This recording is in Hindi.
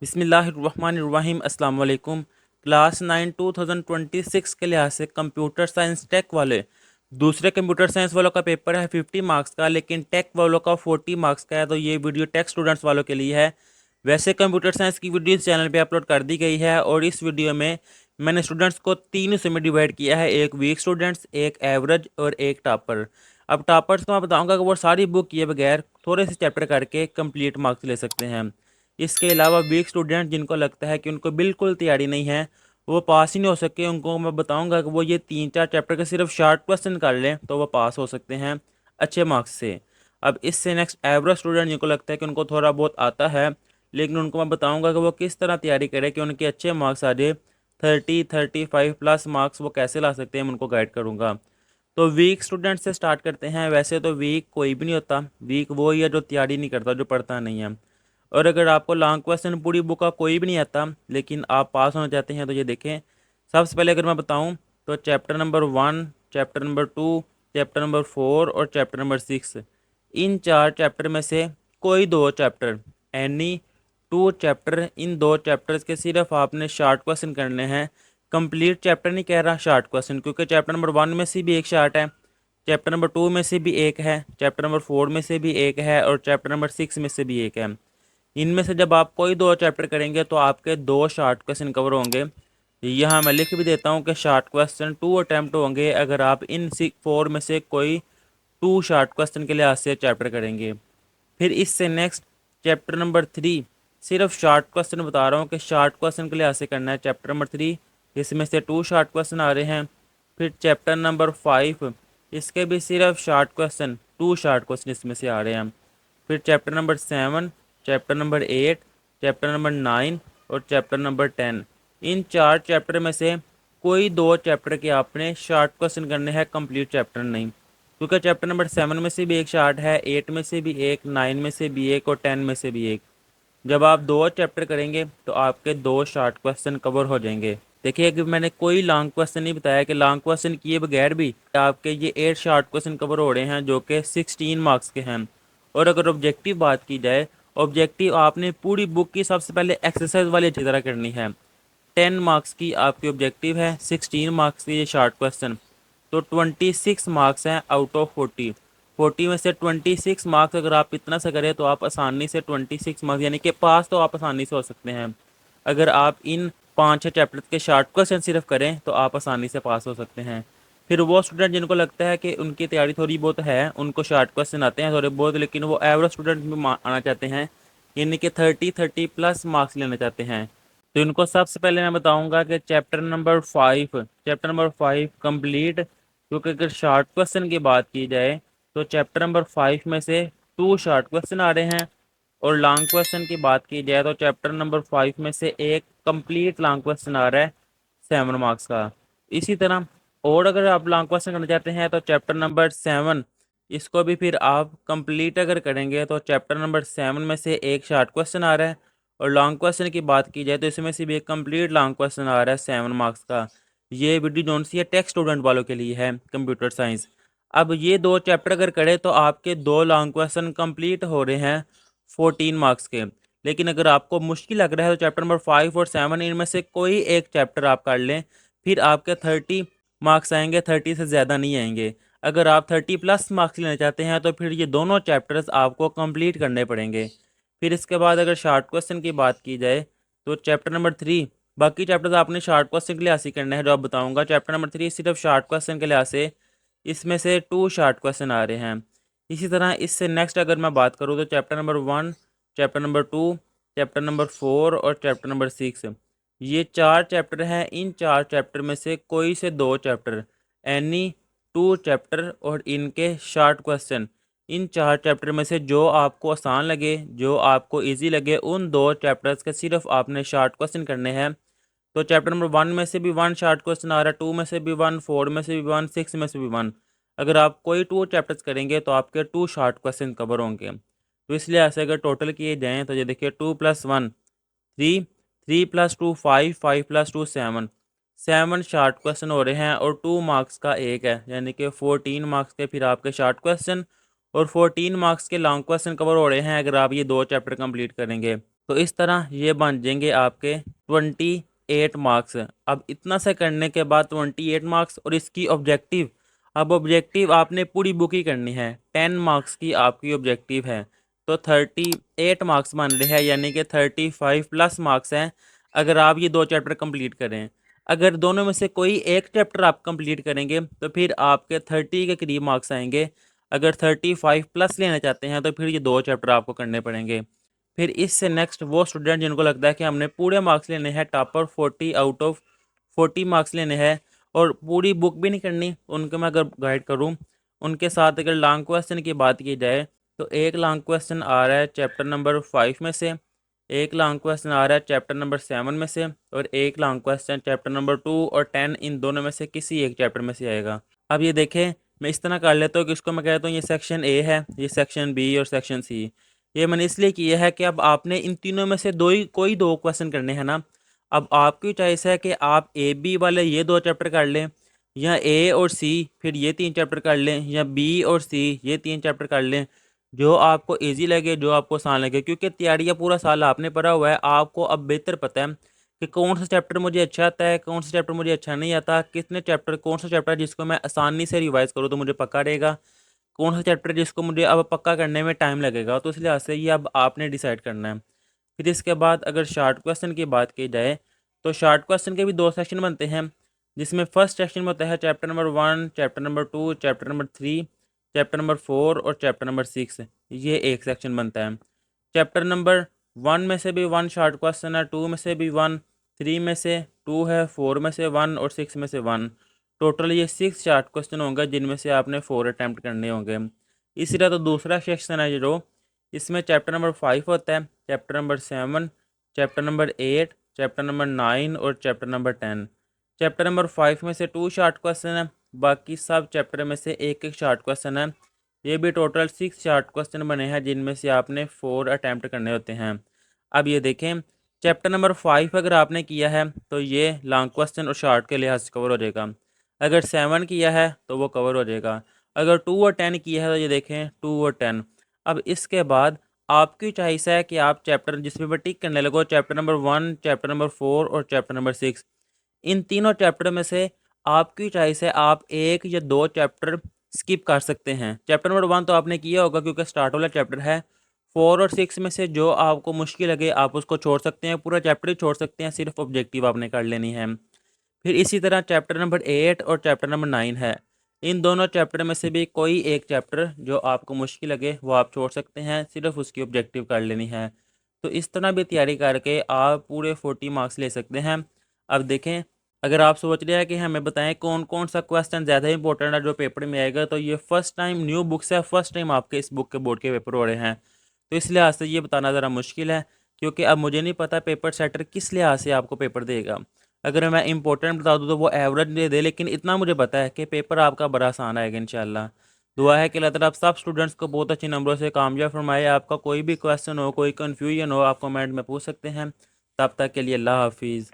बिस्मिल्लाहिर्रहमानिर्रहीम अस्सलाम वालेकुम। क्लास 9 2026 के लिहाज से कंप्यूटर साइंस टेक वाले दूसरे कंप्यूटर साइंस वालों का पेपर है 50 मार्क्स का, लेकिन टेक वालों का 40 मार्क्स का है। तो ये वीडियो टेक स्टूडेंट्स वालों के लिए है। वैसे कंप्यूटर साइंस की वीडियो इस चैनल पे अपलोड कर दी गई है और इस वीडियो में मैंने स्टूडेंट्स को तीन हिस्सों में डिवाइड किया है, एक वीक स्टूडेंट्स, एक एवरेज और एक टॉपर। अब टॉपर्स को मैं बताऊंगा कि वो सारी बुक किए बगैर थोड़े से चैप्टर करके कंप्लीट मार्क्स ले सकते हैं। इसके अलावा वीक स्टूडेंट जिनको लगता है कि उनको बिल्कुल तैयारी नहीं है, वो पास ही नहीं हो सके, उनको मैं बताऊंगा कि वो ये 3-4 चैप्टर के सिर्फ शॉर्ट क्वेश्चन कर लें तो वो पास हो सकते हैं अच्छे मार्क्स से। अब इससे नेक्स्ट एवरेज स्टूडेंट जिनको लगता है कि उनको थोड़ा बहुत आता है, लेकिन उनको मैं बताऊंगा कि वो किस तरह तैयारी करें कि उनके अच्छे मार्क्स आ जाए। 30-35 प्लस मार्क्स वो कैसे ला सकते हैं मैं उनको गाइड करूँगा। तो वीक स्टूडेंट से स्टार्ट करते हैं। वैसे तो वीक कोई भी नहीं होता, वीक वो ही है जो तैयारी नहीं करता, जो पढ़ता नहीं है। और अगर आपको लॉन्ग क्वेश्चन पूरी बुक का कोई भी नहीं आता लेकिन आप पास होना चाहते हैं तो ये देखें। सबसे पहले अगर मैं बताऊं तो chapter number 1, chapter number 2, chapter number 4 और चैप्टर नंबर 6, इन चार चैप्टर में से कोई दो चैप्टर, एनी टू चैप्टर, इन दो चैप्टर्स के सिर्फ आपने शॉर्ट क्वेश्चन करने हैं। कंप्लीट चैप्टर नहीं कह रहा, शॉर्ट क्वेश्चन, क्योंकि चैप्टर नंबर 1 में से भी एक शॉर्ट है, चैप्टर नंबर 2 में से भी एक है, चैप्टर नंबर 4 में से भी एक है और चैप्टर नंबर 6 में से भी एक है। इनमें से जब आप कोई दो चैप्टर करेंगे तो आपके दो शॉर्ट क्वेश्चन कवर होंगे। यहाँ मैं लिख भी देता हूँ कि शॉर्ट क्वेश्चन 2 अटैम्प्ट होंगे अगर आप इन 4 में से कोई 2 शॉर्ट क्वेश्चन के लिहाज से चैप्टर करेंगे। फिर इससे नेक्स्ट चैप्टर नंबर 3, सिर्फ शॉर्ट क्वेश्चन बता रहा हूँ कि शॉर्ट क्वेश्चन के लिहाज से करना है। चैप्टर नंबर 3 इसमें से 2 शॉर्ट क्वेश्चन आ रहे हैं। फिर चैप्टर नंबर 5, इसके भी सिर्फ शॉर्ट क्वेश्चन, 2 शॉर्ट क्वेश्चन इसमें से आ रहे हैं। फिर chapter number 7, chapter number 8, chapter number 9 और चैप्टर नंबर 10, इन चार चैप्टर में से कोई दो चैप्टर के आपने शॉर्ट क्वेश्चन करने हैं, कंप्लीट चैप्टर नहीं। क्योंकि चैप्टर नंबर 7 में से भी एक शॉर्ट है, 8 में से भी एक, 9 में से भी एक और 10 में से भी एक। जब आप दो चैप्टर करेंगे तो आपके दो शॉर्ट क्वेश्चन कवर हो जाएंगे। देखिए कि मैंने कोई लॉन्ग क्वेश्चन नहीं बताया कि लॉन्ग क्वेश्चन किए बगैर भी आपके ये 8 शॉर्ट क्वेश्चन कवर हो रहे हैं जो कि 16 मार्क्स के हैं। और अगर ऑब्जेक्टिव बात की जाए, ऑब्जेक्टिव आपने पूरी बुक की सबसे पहले एक्सरसाइज वाली अच्छी तरह करनी है। 10 मार्क्स की आपकी ऑब्जेक्टिव है, 16 मार्क्स की ये शॉर्ट क्वेश्चन, तो 26 मार्क्स हैं आउट ऑफ 40। 40 में से 26 मार्क्स अगर आप इतना से करें तो आप आसानी से 26 मार्क्स यानी कि पास तो आप आसानी से हो सकते हैं। अगर आप इन 5-6 चैप्टर के शॉर्ट क्वेश्चन सिर्फ करें तो आप आसानी से पास हो सकते हैं। फिर वो स्टूडेंट जिनको लगता है कि उनकी तैयारी थोड़ी बहुत है, उनको शॉर्ट क्वेश्चन आते हैं थोड़े बहुत, लेकिन वो एवरेज स्टूडेंट में आना चाहते हैं, यानी कि 30 प्लस मार्क्स लेना चाहते हैं, तो इनको सबसे पहले मैं बताऊंगा कि चैप्टर नंबर 5 कंप्लीट। क्योंकि अगर शॉर्ट क्वेश्चन की बात की जाए तो चैप्टर नंबर 5 में से 2 शॉर्ट क्वेश्चन आ रहे हैं और लॉन्ग क्वेश्चन की बात की जाए तो चैप्टर नंबर 5 में से एक कंप्लीट लॉन्ग क्वेश्चन आ रहा है 7 मार्क्स का। इसी तरह और अगर आप लॉन्ग क्वेश्चन करना चाहते हैं तो चैप्टर नंबर 7, इसको भी फिर आप कंप्लीट अगर करेंगे तो चैप्टर नंबर 7 में से एक शॉर्ट क्वेश्चन आ रहा है और लॉन्ग क्वेश्चन की बात की जाए तो इसमें से भी एक कंप्लीट लॉन्ग क्वेश्चन आ रहा है 7 मार्क्स का। ये वीडियो जोन सी है टेक स्टूडेंट वालों के लिए है, कंप्यूटर साइंस। अब ये दो चैप्टर अगर करें तो आपके दो लॉन्ग क्वेश्चन कंप्लीट हो रहे हैं 14 मार्क्स के। लेकिन अगर आपको मुश्किल लग रहा है तो चैप्टर नंबर 5 और 7 इनमें से कोई एक चैप्टर आप कर लें, फिर आपके 30 मार्क्स आएंगे, 30 से ज़्यादा नहीं आएंगे। अगर आप 30 प्लस मार्क्स लेना चाहते हैं तो फिर ये दोनों चैप्टर्स आपको कंप्लीट करने पड़ेंगे। फिर इसके बाद अगर शॉर्ट क्वेश्चन की बात की जाए तो चैप्टर नंबर 3, बाकी चैप्टर्स आपने शॉर्ट क्वेश्चन के लिहाज से करना है जो आप बताऊंगा। चैप्टर नंबर 3 सिर्फ शॉर्ट क्वेश्चन के लिहाज से इसमें से 2 शॉर्ट क्वेश्चन आ रहे हैं। इसी तरह इससे नेक्स्ट अगर मैं बात करूँ तो chapter number 1, chapter number 2, chapter number 4 और चैप्टर नंबर 6, ये चार चैप्टर हैं। इन चार चैप्टर में से कोई से दो चैप्टर, एनी टू चैप्टर और इनके शॉर्ट क्वेश्चन, इन चार चैप्टर में से जो आपको आसान लगे, जो आपको इजी लगे, उन दो चैप्टर्स के सिर्फ आपने शॉर्ट क्वेश्चन करने हैं। तो चैप्टर नंबर 1 में से भी 1 शॉर्ट क्वेश्चन आ रहा है, 2 में से भी 1, 4 में से भी 1, 6 में से भी 1। अगर आप कोई 2 चैप्टर्स करेंगे तो आपके 2 शॉर्ट क्वेश्चन कवर होंगे। तो इसलिए ऐसे अगर टोटल किए जाएँ तो ये देखिए 2 + 1 3, 3 + 2 5, 5 + 2 7, 7 शॉर्ट क्वेश्चन हो रहे हैं और 2 मार्क्स का एक है, यानी कि 14 मार्क्स के फिर आपके शॉर्ट क्वेश्चन और 14 मार्क्स के लॉन्ग क्वेश्चन कवर हो रहे हैं अगर आप ये दो चैप्टर कंप्लीट करेंगे। तो इस तरह ये बन जाएंगे आपके 28 मार्क्स। अब इतना से करने के बाद 28 मार्क्स और इसकी ऑब्जेक्टिव, अब ऑब्जेक्टिव आपने पूरी बुक ही करनी है, 10 मार्क्स की आपकी ऑब्जेक्टिव है। तो 38 मार्क्स बन रहे हैं, यानी कि 35 प्लस मार्क्स हैं अगर आप ये दो चैप्टर कंप्लीट करें। अगर दोनों में से कोई एक चैप्टर आप कंप्लीट करेंगे तो फिर आपके 30 के करीब मार्क्स आएंगे। अगर 35 प्लस लेना चाहते हैं तो फिर ये दो चैप्टर आपको करने पड़ेंगे। फिर इससे नेक्स्ट वो स्टूडेंट जिनको लगता है कि हमने पूरे मार्क्स लेने हैं, टॉपर 40 आउट ऑफ 40 मार्क्स लेने हैं और पूरी बुक भी नहीं करनी, उनको मैं अगर गाइड करूँ, उनके साथ अगर लॉन्ग क्वेश्चन की बात की जाए तो एक लॉन्ग क्वेश्चन आ रहा है चैप्टर नंबर 5 में से, एक लॉन्ग क्वेश्चन आ रहा है चैप्टर नंबर 7 में से, और एक लॉन्ग क्वेश्चन चैप्टर नंबर 2 और 10 इन दोनों में से किसी एक चैप्टर में से आएगा। अब ये देखें, मैं इस तरह कर लेता हूँ कि इसको मैं कहता हूँ ये सेक्शन ए है, ये सेक्शन बी और सेक्शन सी। ये मैंने इसलिए किया है कि अब आपने इन तीनों में से कोई दो क्वेश्चन करने हैं ना। अब आपकी चॉइस है कि आप ए बी वाले ये दो चैप्टर कर लें, या ए और सी फिर ये तीन चैप्टर कर लें, या बी और सी ये तीन चैप्टर कर लें, जो आपको इजी लगे, जो आपको आसान लगे। क्योंकि तैयारियाँ पूरा साल आपने पढ़ा हुआ है, आपको अब बेहतर पता है कि कौन सा चैप्टर मुझे अच्छा आता है, कौन सा चैप्टर मुझे अच्छा नहीं आता, कितने चैप्टर, कौन सा चैप्टर जिसको मैं आसानी से रिवाइज करूँ तो मुझे पक्का रहेगा, कौन सा चैप्टर जिसको मुझे अब पक्का करने में टाइम लगेगा। तो इस लिहाज से ये अब आपने डिसाइड करना है। फिर इसके बाद अगर शार्ट क्वेश्चन की बात की जाए तो शार्ट क्वेश्चन के भी दो सेक्शन बनते हैं, जिसमें फर्स्ट सेक्शन में होता है chapter number 1, chapter number 2, chapter number 3, chapter number 4 और चैप्टर नंबर 6। ये एक सेक्शन बनता है। चैप्टर नंबर 1 में से भी 1 शार्ट क्वेश्चन है, 2 में से भी 1, 3 में से 2 है, 4 में से 1 और 6 में से 1। टोटल ये 6 शार्ट क्वेश्चन होंगे जिनमें से आपने 4 अटैम्प्ट करने होंगे। इसी तरह तो दूसरा सेक्शन है जो, इसमें चैप्टर नंबर 5 होता है, chapter number 7, chapter number 8, chapter number 9 और चैप्टर नंबर 10। चैप्टर नंबर 5 में से 2 शार्ट क्वेश्चन है, बाकी सब चैप्टर में से एक एक शार्ट क्वेश्चन है। ये भी टोटल 6 शार्ट क्वेश्चन बने हैं जिनमें से आपने 4 अटैम्प्ट करने होते हैं। अब ये देखें, चैप्टर नंबर 5 अगर आपने किया है तो ये लॉन्ग क्वेश्चन और शार्ट के लिहाज से कवर हो जाएगा। अगर 7 किया है तो वो कवर हो जाएगा। अगर 2 और 10 किया है तो ये देखें 2 और 10। अब इसके बाद आपकी चॉइस है कि आप चैप्टर जिसमें भी टिक करने लगो, चैप्टर नंबर 1, चैप्टर नंबर 4 और चैप्टर नंबर 6। इन तीनों चैप्टर में से आपकी चॉइस है, आप एक या दो चैप्टर स्किप कर सकते हैं। चैप्टर नंबर 1 तो आपने किया होगा क्योंकि स्टार्ट वाला चैप्टर है। 4 और 6 में से जो आपको मुश्किल लगे आप उसको छोड़ सकते हैं, पूरा चैप्टर ही छोड़ सकते हैं, सिर्फ ऑब्जेक्टिव आपने कर लेनी है। फिर इसी तरह चैप्टर नंबर 8 और चैप्टर नंबर 9 है। इन दोनों चैप्टर में से भी कोई एक चैप्टर जो आपको मुश्किल लगे वो आप छोड़ सकते हैं, सिर्फ उसकी ऑब्जेक्टिव कर लेनी है। तो इस तरह भी तैयारी करके आप पूरे 40 मार्क्स ले सकते हैं। अब देखें, अगर आप सोच रहे हैं कि हमें बताएं कौन कौन सा क्वेश्चन ज़्यादा इंपॉर्टेंट है जो पेपर में आएगा, तो ये फर्स्ट टाइम न्यू बुक्स है, फर्स्ट टाइम आपके इस बुक के बोर्ड के पेपर हो रहे हैं। तो इस लिहाज से ये बताना ज़रा मुश्किल है, क्योंकि अब मुझे नहीं पता पेपर सेटर किस लिहाज से आपको पेपर देगा। अगर मैं इंपॉर्टेंट बता दूँ तो वो एवरेज दे, लेकिन इतना मुझे पता है कि पेपर आपका बड़ा आसान आएगा इंशाल्लाह। दुआ है कि अल्लाह ताला आप सब स्टूडेंट्स को बहुत अच्छे नंबरों से कामयाब फरमाए। आपका कोई भी क्वेश्चन हो, कोई कन्फ्यूजन हो, आप कमेंट में पूछ सकते हैं। तब तक के लिए अल्लाह हाफिज़।